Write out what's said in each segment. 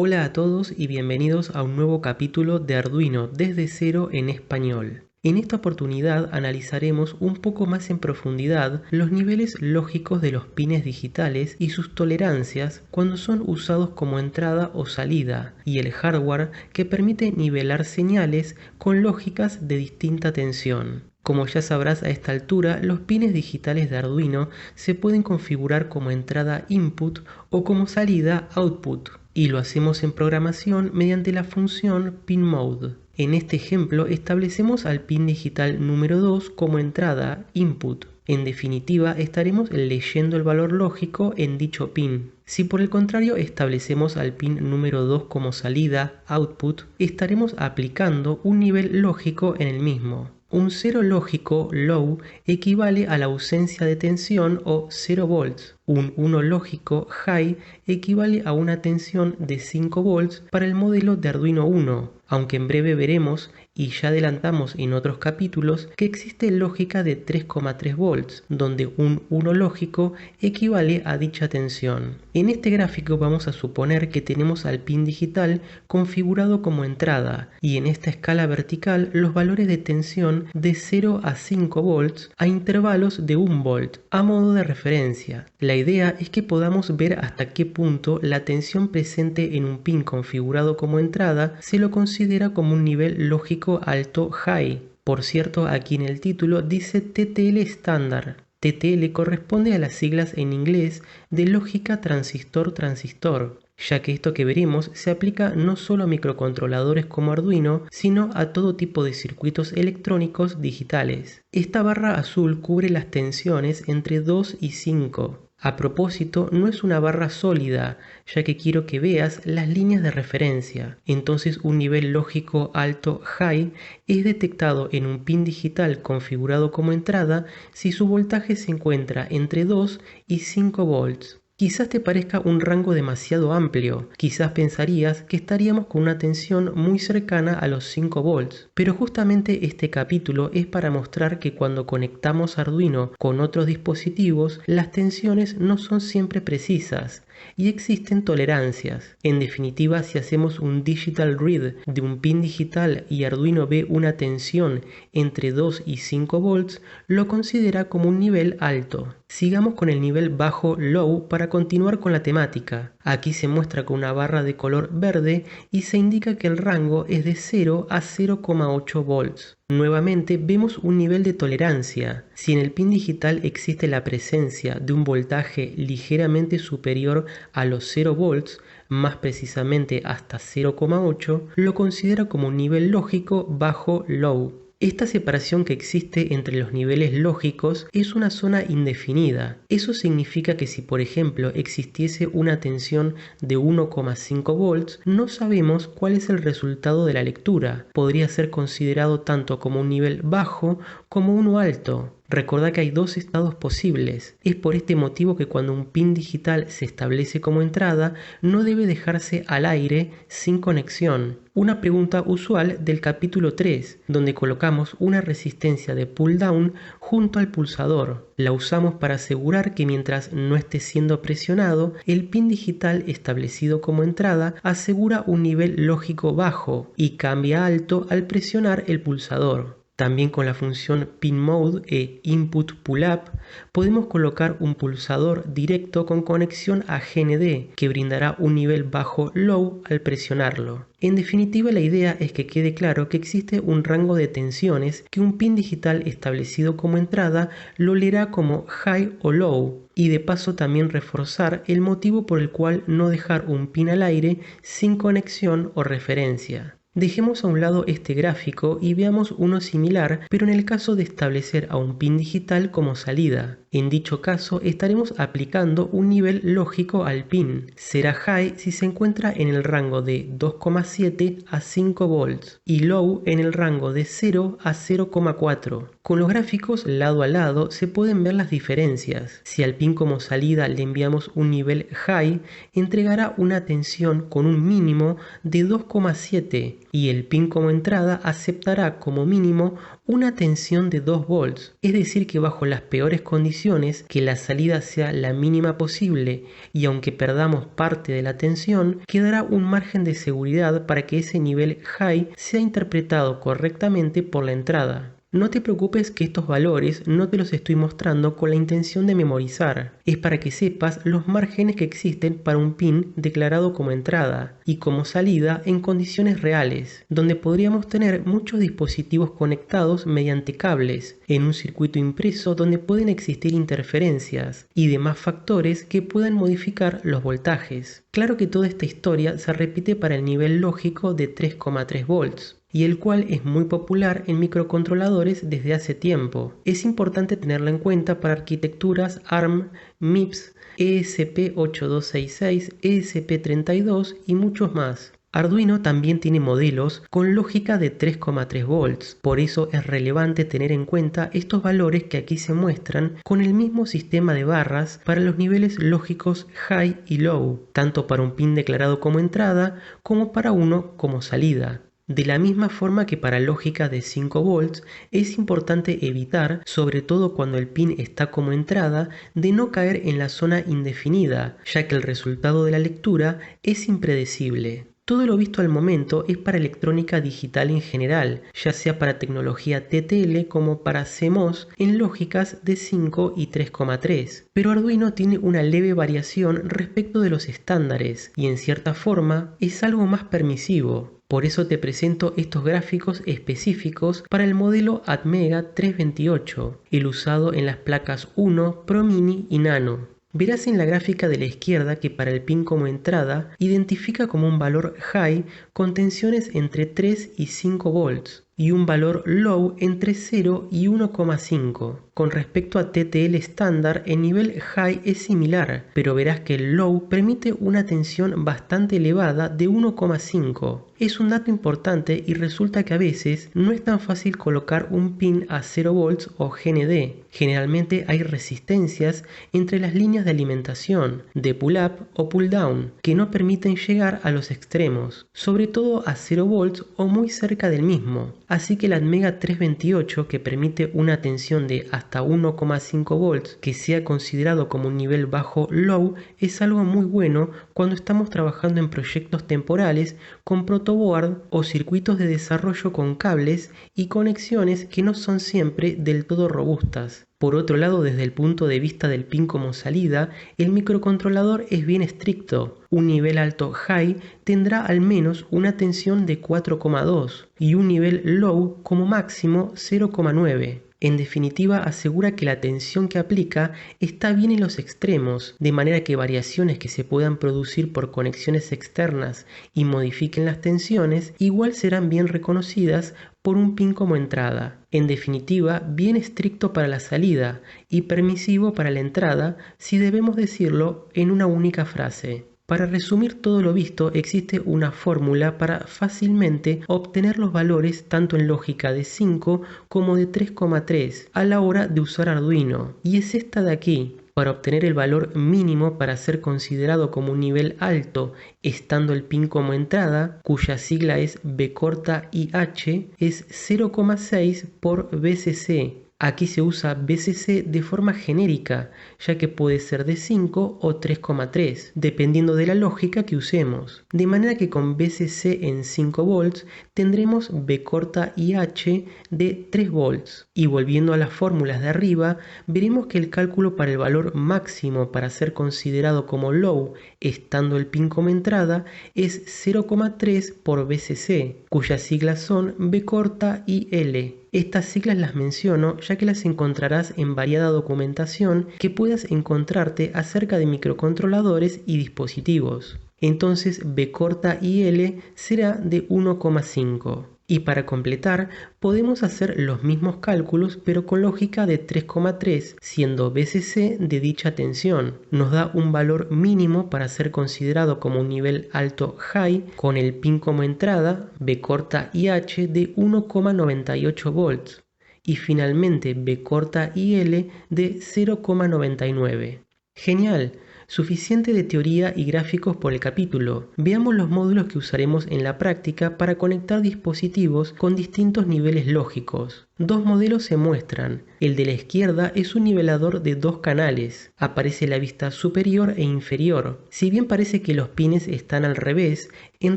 Hola a todos y bienvenidos a un nuevo capítulo de Arduino desde cero en español. En esta oportunidad analizaremos un poco más en profundidad los niveles lógicos de los pines digitales y sus tolerancias cuando son usados como entrada o salida, y el hardware que permite nivelar señales con lógicas de distinta tensión. Como ya sabrás a esta altura, los pines digitales de Arduino se pueden configurar como entrada input o como salida output, y lo hacemos en programación mediante la función pinMode. En este ejemplo establecemos al pin digital número 2 como entrada input. En definitiva, estaremos leyendo el valor lógico en dicho pin. Si por el contrario establecemos al pin número 2 como salida output, estaremos aplicando un nivel lógico en el mismo. Un 0 lógico low equivale a la ausencia de tensión o 0 volts. Un 1 lógico high equivale a una tensión de 5 volts para el modelo de Arduino Uno, aunque en breve veremos, y ya adelantamos en otros capítulos, que existe lógica de 3,3 volts, donde un 1 lógico equivale a dicha tensión. En este gráfico vamos a suponer que tenemos al pin digital configurado como entrada, y en esta escala vertical los valores de tensión de 0 a 5 volts a intervalos de 1 volt, a modo de referencia. La idea es que podamos ver hasta qué punto la tensión presente en un pin configurado como entrada se lo considera como un nivel lógico alto high. Por cierto, aquí en el título dice TTL estándar. TTL corresponde a las siglas en inglés de lógica transistor-transistor, ya que esto que veremos se aplica no solo a microcontroladores como Arduino, sino a todo tipo de circuitos electrónicos digitales. Esta barra azul cubre las tensiones entre 2 y 5. A propósito, no es una barra sólida, ya que quiero que veas las líneas de referencia. Entonces un nivel lógico alto high es detectado en un pin digital configurado como entrada si su voltaje se encuentra entre 2 y 5 volts. Quizás te parezca un rango demasiado amplio, quizás pensarías que estaríamos con una tensión muy cercana a los 5 volts, pero justamente este capítulo es para mostrar que cuando conectamos Arduino con otros dispositivos, las tensiones no son siempre precisas y existen tolerancias. En definitiva, si hacemos un digital read de un pin digital y Arduino ve una tensión entre 2 y 5 volts, lo considera como un nivel alto. Sigamos con el nivel bajo low para continuar con la temática. Aquí se muestra con una barra de color verde y se indica que el rango es de 0 a 0,8 volts. Nuevamente vemos un nivel de tolerancia. Si en el pin digital existe la presencia de un voltaje ligeramente superior a los 0 volts, más precisamente hasta 0,8, lo considera como un nivel lógico bajo low. Esta separación que existe entre los niveles lógicos es una zona indefinida. Eso significa que si por ejemplo existiese una tensión de 1,5 volts, no sabemos cuál es el resultado de la lectura. Podría ser considerado tanto como un nivel bajo como uno alto. Recordá que hay dos estados posibles. Es por este motivo que cuando un pin digital se establece como entrada, no debe dejarse al aire sin conexión. Una pregunta usual del capítulo 3, donde colocamos una resistencia de pull down junto al pulsador. La usamos para asegurar que mientras no esté siendo presionado, el pin digital establecido como entrada asegura un nivel lógico bajo y cambia a alto al presionar el pulsador. También con la función pinMode e input pull-up podemos colocar un pulsador directo con conexión a GND que brindará un nivel bajo-low al presionarlo. En definitiva, la idea es que quede claro que existe un rango de tensiones que un pin digital establecido como entrada lo leerá como high o low, y de paso también reforzar el motivo por el cual no dejar un pin al aire sin conexión o referencia. Dejemos a un lado este gráfico y veamos uno similar, pero en el caso de establecer a un pin digital como salida. En dicho caso estaremos aplicando un nivel lógico al pin. Será high si se encuentra en el rango de 2,7 a 5 volts y low en el rango de 0 a 0,4. Con los gráficos lado a lado se pueden ver las diferencias. Si al pin como salida le enviamos un nivel high, entregará una tensión con un mínimo de 2,7 y el pin como entrada aceptará como mínimo una tensión de 2 volts. Es decir que bajo las peores condiciones condiciones que la salida sea la mínima posible y aunque perdamos parte de la tensión, quedará un margen de seguridad para que ese nivel high sea interpretado correctamente por la entrada. No te preocupes que estos valores no te los estoy mostrando con la intención de memorizar, es para que sepas los márgenes que existen para un pin declarado como entrada y como salida en condiciones reales, donde podríamos tener muchos dispositivos conectados mediante cables, en un circuito impreso donde pueden existir interferencias y demás factores que puedan modificar los voltajes. Claro que toda esta historia se repite para el nivel lógico de 3,3 volts. Y el cual es muy popular en microcontroladores desde hace tiempo. Es importante tenerlo en cuenta para arquitecturas ARM, MIPS, ESP8266, ESP32 y muchos más. Arduino también tiene modelos con lógica de 3,3 volts, por eso es relevante tener en cuenta estos valores que aquí se muestran con el mismo sistema de barras para los niveles lógicos high y low, tanto para un pin declarado como entrada como para uno como salida. De la misma forma que para lógica de 5 volts, es importante evitar, sobre todo cuando el pin está como entrada, de no caer en la zona indefinida, ya que el resultado de la lectura es impredecible. Todo lo visto al momento es para electrónica digital en general, ya sea para tecnología TTL como para CMOS en lógicas de 5 y 3,3. Pero Arduino tiene una leve variación respecto de los estándares y en cierta forma es algo más permisivo. Por eso te presento estos gráficos específicos para el modelo Atmega 328, el usado en las placas 1, Pro Mini y Nano. Verás en la gráfica de la izquierda que para el pin como entrada identifica como un valor high con tensiones entre 3 y 5 volts y un valor low entre 0 y 1,5. Con respecto a TTL estándar, el nivel high es similar, pero verás que el low permite una tensión bastante elevada de 1,5. Es un dato importante y resulta que a veces no es tan fácil colocar un pin a 0 volts o GND. Generalmente hay resistencias entre las líneas de alimentación, de pull-up o pull-down, que no permiten llegar a los extremos, sobre todo a 0 volts o muy cerca del mismo. Así que el Atmega 328, que permite una tensión de hasta 1,5 volts que sea considerado como un nivel bajo low, es algo muy bueno cuando estamos trabajando en proyectos temporales con protoboard o circuitos de desarrollo con cables y conexiones que no son siempre del todo robustas. Por otro lado, desde el punto de vista del pin como salida, el microcontrolador es bien estricto. Un nivel alto high tendrá al menos una tensión de 4,2 y un nivel low como máximo 0,9. En definitiva, asegura que la tensión que aplica está bien en los extremos, de manera que variaciones que se puedan producir por conexiones externas y modifiquen las tensiones, igual serán bien reconocidas por un pin como entrada. En definitiva, bien estricto para la salida y permisivo para la entrada, si debemos decirlo en una única frase. Para resumir todo lo visto, existe una fórmula para fácilmente obtener los valores tanto en lógica de 5 como de 3,3 a la hora de usar Arduino, y es esta de aquí. Para obtener el valor mínimo para ser considerado como un nivel alto, estando el pin como entrada, cuya sigla es B corta IH, es 0,6 por VCC. Aquí se usa VCC de forma genérica, ya que puede ser de 5 o 3,3, dependiendo de la lógica que usemos. De manera que con VCC en 5 volts tendremos B corta IH de 3 volts. Y volviendo a las fórmulas de arriba, veremos que el cálculo para el valor máximo para ser considerado como low, estando el pin como entrada, es 0,3 por VCC, cuyas siglas son B corta IL. Estas siglas las menciono ya que las encontrarás en variada documentación que puedas encontrarte acerca de microcontroladores y dispositivos. Entonces B corta IL será de 1,5. Y para completar, podemos hacer los mismos cálculos pero con lógica de 3,3, siendo VCC de dicha tensión. Nos da un valor mínimo para ser considerado como un nivel alto high con el pin como entrada, B corta IH de 1,98 volts. Y finalmente B corta IL de 0,99. Genial. Suficiente de teoría y gráficos por el capítulo. Veamos los módulos que usaremos en la práctica para conectar dispositivos con distintos niveles lógicos. Dos modelos se muestran. El de la izquierda es un nivelador de 2 canales. Aparece la vista superior e inferior. Si bien parece que los pines están al revés, en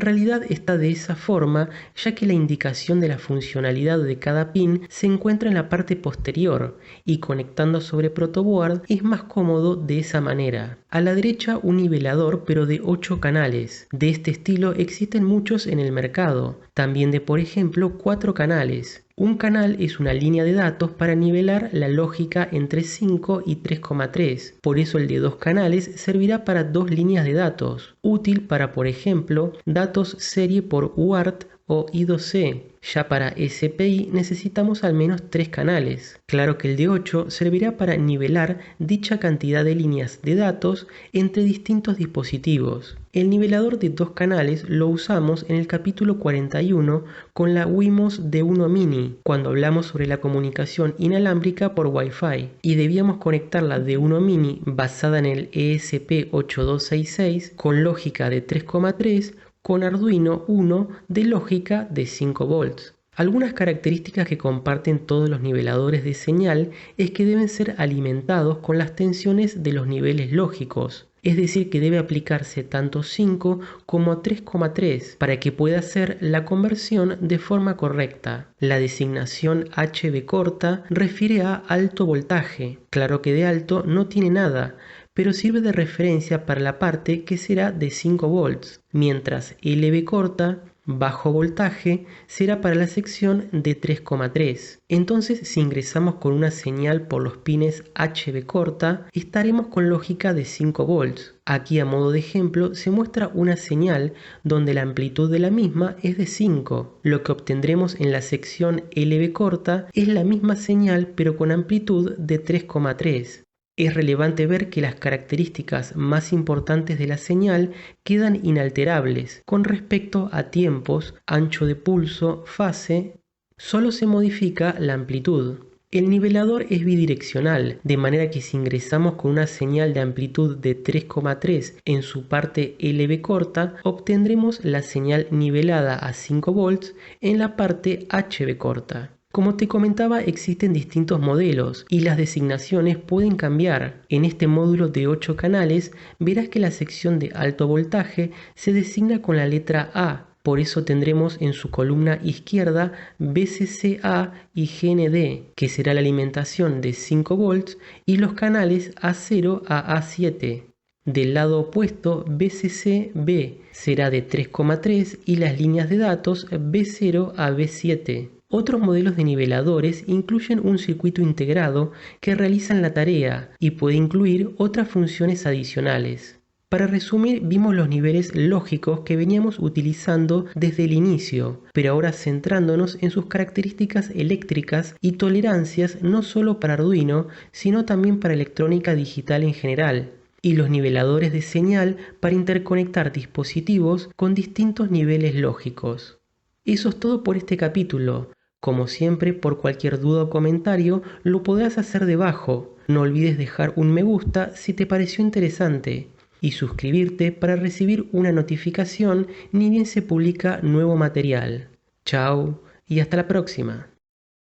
realidad está de esa forma, ya que la indicación de la funcionalidad de cada pin se encuentra en la parte posterior y conectando sobre protoboard es más cómodo de esa manera. A la derecha un nivelador pero de 8 canales. De este estilo existen muchos en el mercado. También de por ejemplo 4 canales. Un canal es una línea de datos para nivelar la lógica entre 5 y 3,3. Por eso el de 2 canales servirá para 2 líneas de datos, útil para por ejemplo datos serie por UART o I2C. Ya para SPI necesitamos al menos 3 canales. Claro que el de 8 servirá para nivelar dicha cantidad de líneas de datos entre distintos dispositivos. El nivelador de 2 canales lo usamos en el capítulo 41 con la Wemos D1 Mini, cuando hablamos sobre la comunicación inalámbrica por Wi-Fi, y debíamos conectar la D1 Mini basada en el ESP8266 con lógica de 3,3 con Arduino Uno de lógica de 5 volts. Algunas características que comparten todos los niveladores de señal es que deben ser alimentados con las tensiones de los niveles lógicos, es decir que debe aplicarse tanto 5 como 3,3 para que pueda hacer la conversión de forma correcta. La designación HV corta refiere a alto voltaje, claro que de alto no tiene nada, pero sirve de referencia para la parte que será de 5 volts, mientras LV corta, bajo voltaje, será para la sección de 3,3. Entonces, si ingresamos con una señal por los pines HV corta, estaremos con lógica de 5 volts. Aquí a modo de ejemplo se muestra una señal donde la amplitud de la misma es de 5. Lo que obtendremos en la sección LV corta es la misma señal pero con amplitud de 3,3. Es relevante ver que las características más importantes de la señal quedan inalterables con respecto a tiempos, ancho de pulso, fase. Solo se modifica la amplitud. El nivelador es bidireccional, de manera que si ingresamos con una señal de amplitud de 3,3 en su parte LV corta, obtendremos la señal nivelada a 5 volts en la parte HV corta. Como te comentaba, existen distintos modelos y las designaciones pueden cambiar. En este módulo de 8 canales verás que la sección de alto voltaje se designa con la letra A. Por eso tendremos en su columna izquierda VCCA y GND, que será la alimentación de 5 volts, y los canales A0 a A7. Del lado opuesto, VCC-B será de 3,3 y las líneas de datos B0 a B7. Otros modelos de niveladores incluyen un circuito integrado que realizan la tarea y puede incluir otras funciones adicionales. Para resumir, vimos los niveles lógicos que veníamos utilizando desde el inicio, pero ahora centrándonos en sus características eléctricas y tolerancias no solo para Arduino, sino también para electrónica digital en general, y los niveladores de señal para interconectar dispositivos con distintos niveles lógicos. Eso es todo por este capítulo. Como siempre, por cualquier duda o comentario, lo podrás hacer debajo. No olvides dejar un me gusta si te pareció interesante y suscribirte para recibir una notificación ni bien se publica nuevo material. Chao y hasta la próxima.